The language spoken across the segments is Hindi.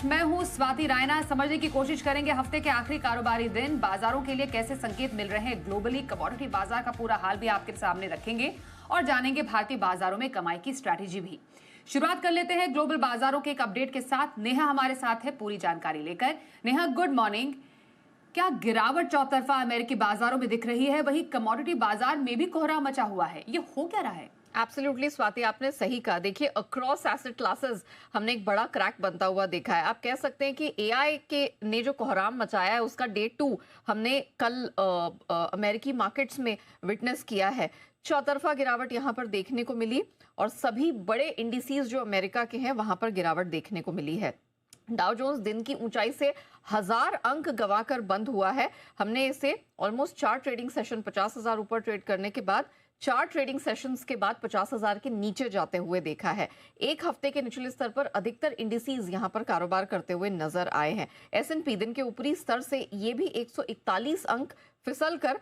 मैं हूं स्वाति रायना। समझने की कोशिश करेंगे हफ्ते के आखिरी कारोबारी दिन बाजारों के लिए कैसे संकेत मिल रहे हैं ग्लोबली। कमोडिटी बाजार का पूरा हाल भी आपके सामने रखेंगे और जानेंगे भारतीय बाजारों में कमाई की स्ट्रैटेजी भी। शुरुआत कर लेते हैं ग्लोबल बाजारों के एक अपडेट के साथ। नेहा हमारे साथ है पूरी जानकारी लेकर। Neha, good morning. क्या गिरावट चौतरफा अमेरिकी बाजारों में दिख रही है, वहीं कमोडिटी बाजार में भी कोहराम मचा हुआ है, ये हो क्या रहा है? एब्सोल्युटली स्वाति, आपने सही कहा। देखिए, अक्रॉस एसेट क्लासेस हमने एक बड़ा क्रैक बनता हुआ देखा है। आप कह सकते हैं कि एआई के ने जो कोहराम मचाया है उसका डे 2 हमने कल अमेरिकी मार्केट्स में विटनेस किया है। चौतरफा गिरावट यहां पर देखने को मिली और सभी बड़े इंडिसेस जो अमेरिका के हैं वहां पर गिरावट देखने को मिली है। डाउ जोन्स दिन की ऊंचाई से 1000 अंक गंवाकर बंद हुआ है। हमने इसे ऑलमोस्ट 4 ट्रेडिंग सेशन 50,000 ऊपर ट्रेड करने के बाद 4 ट्रेडिंग सेशंस के बाद 50,000 के नीचे जाते हुए देखा है। एक हफ्ते के निचले स्तर पर अधिकतर इंडिसेस यहां पर कारोबार करते हुए नजर आए हैं। S&P दिन के ऊपरी स्तर से ये भी 141 अंक फिसल कर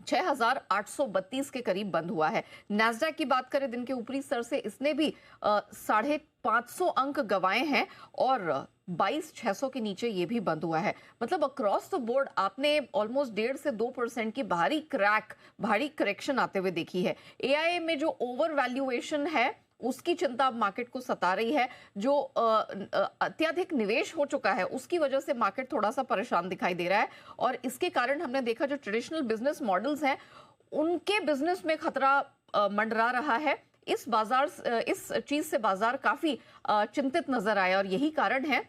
6,832 के करीब बंद हुआ है। नैस्डैक की बात करें दिन के ऊपरी स्तर से, इसने भी 550 अंक गंवाए हैं और 22,600 के नीचे ये भी बंद हुआ है। मतलब अक्रॉस द बोर्ड आपने ऑलमोस्ट 1.5 से 2% की भारी करेक्शन आते हुए देखी है। एआईए में जो ओवर वैल्यूएशन है उसकी चिंता अब मार्केट को सता रही है। जो अत्यधिक निवेश हो चुका है उसकी वजह से मार्केट थोड़ा सा परेशान दिखाई दे रहा है और इसके कारण हमने देखा जो ट्रेडिशनल बिजनेस मॉडल्स हैं उनके बिजनेस में खतरा मंडरा रहा है। इस चीज से बाजार काफी चिंतित नजर आया और यही कारण है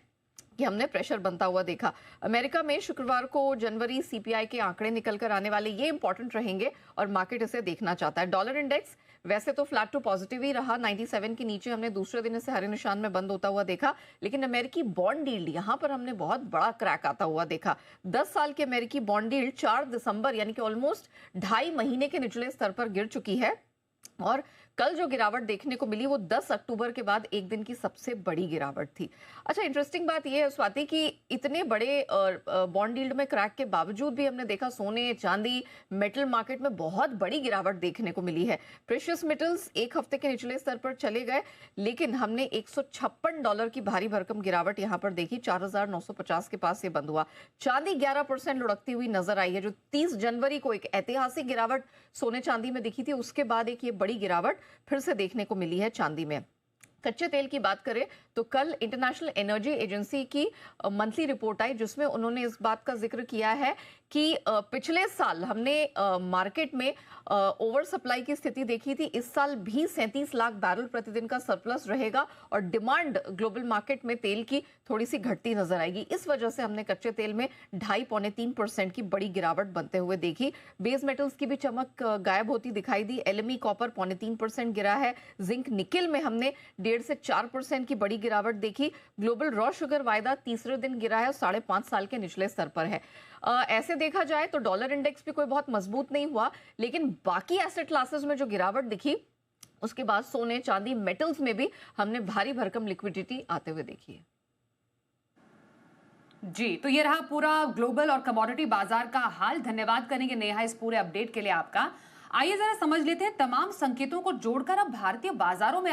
कि हमने प्रेशर बनता हुआ देखा। अमेरिका में शुक्रवार को जनवरी सीपीआई के आंकड़े निकलकर आने वाले, ये इंपॉर्टेंट रहेंगे और मार्केट इसे देखना चाहता है। डॉलर इंडेक्स वैसे तो फ्लैट टू पॉजिटिव ही रहा, 97 के नीचे हमने दूसरे दिन इसे हरे निशान में बंद होता हुआ देखा, लेकिन अमेरिकी बॉन्ड यील्ड यहां पर हमने बहुत बड़ा क्रैक आता हुआ देखा। 10 साल की अमेरिकी बॉन्ड यील्ड 4 दिसंबर यानी कि ऑलमोस्ट 2.5 महीने के निचले स्तर पर गिर चुकी है और कल जो गिरावट देखने को मिली वो 10 अक्टूबर के बाद एक दिन की सबसे बड़ी गिरावट थी। अच्छा, इंटरेस्टिंग बात यह है स्वाति कि इतने बड़े बॉन्ड यील्ड में क्रैक के बावजूद भी हमने देखा सोने, चांदी, मेटल मार्केट में बहुत बड़ी गिरावट देखने को मिली है। प्रेशियस मेटल्स एक हफ्ते के निचले स्तर पर चले गए, लेकिन हमने $156 की भारी भरकम गिरावट यहां पर देखी। 4,950 के पास ये बंद हुआ। चांदी 11% लुढ़कती हुई नजर आई है। जो 30 जनवरी को एक ऐतिहासिक गिरावट सोने चांदी में दिखी थी, उसके बाद एक ये बड़ी गिरावट फिर से देखने को मिली है चांदी में। कच्चे तेल की बात करें तो कल इंटरनेशनल एनर्जी एजेंसी की मंथली रिपोर्ट आई जिसमें उन्होंने इस बात का जिक्र किया है कि पिछले साल हमने मार्केट में ओवर सप्लाई की स्थिति देखी थी। इस साल भी 37 लाख बैरल प्रतिदिन का सरप्लस रहेगा और डिमांड ग्लोबल मार्केट में तेल की थोड़ी सी घटती नजर आएगी। इस वजह से हमने कच्चे तेल में 2.5-3% की बड़ी गिरावट बनते हुए देखी। बेस मेटल्स की भी चमक गायब होती दिखाई दी। LME कॉपर 0.3% गिरा है। जिंक निकेल में हमने 1.5 से 4% की बड़ी गिरावट देखी। ग्लोबल रॉ शुगर वायदा तीसरे दिन गिरा है और 5.5 साल के निचले स्तर पर है। ऐसे देखा जाए तो डॉलर इंडेक्स भी कोई बहुत मजबूत नहीं हुआ, लेकिन बाकी एसेट क्लासेस में जो गिरावट दिखी उसके बाद सोने, चांदी, मेटल्स में भी हमने भारी भरकम लिक्विडिटी आते हुए देखी है। जी, तो ये रहा पूरा ग्लोबल और कमोडिटी बाजार का हाल। धन्यवाद करेंगे नेहा इस पूरे अपडेट के लिए आपका। आइए जरा समझ लेते हैं तमाम संकेतों को जोड़कर अब भारतीय बाजारों में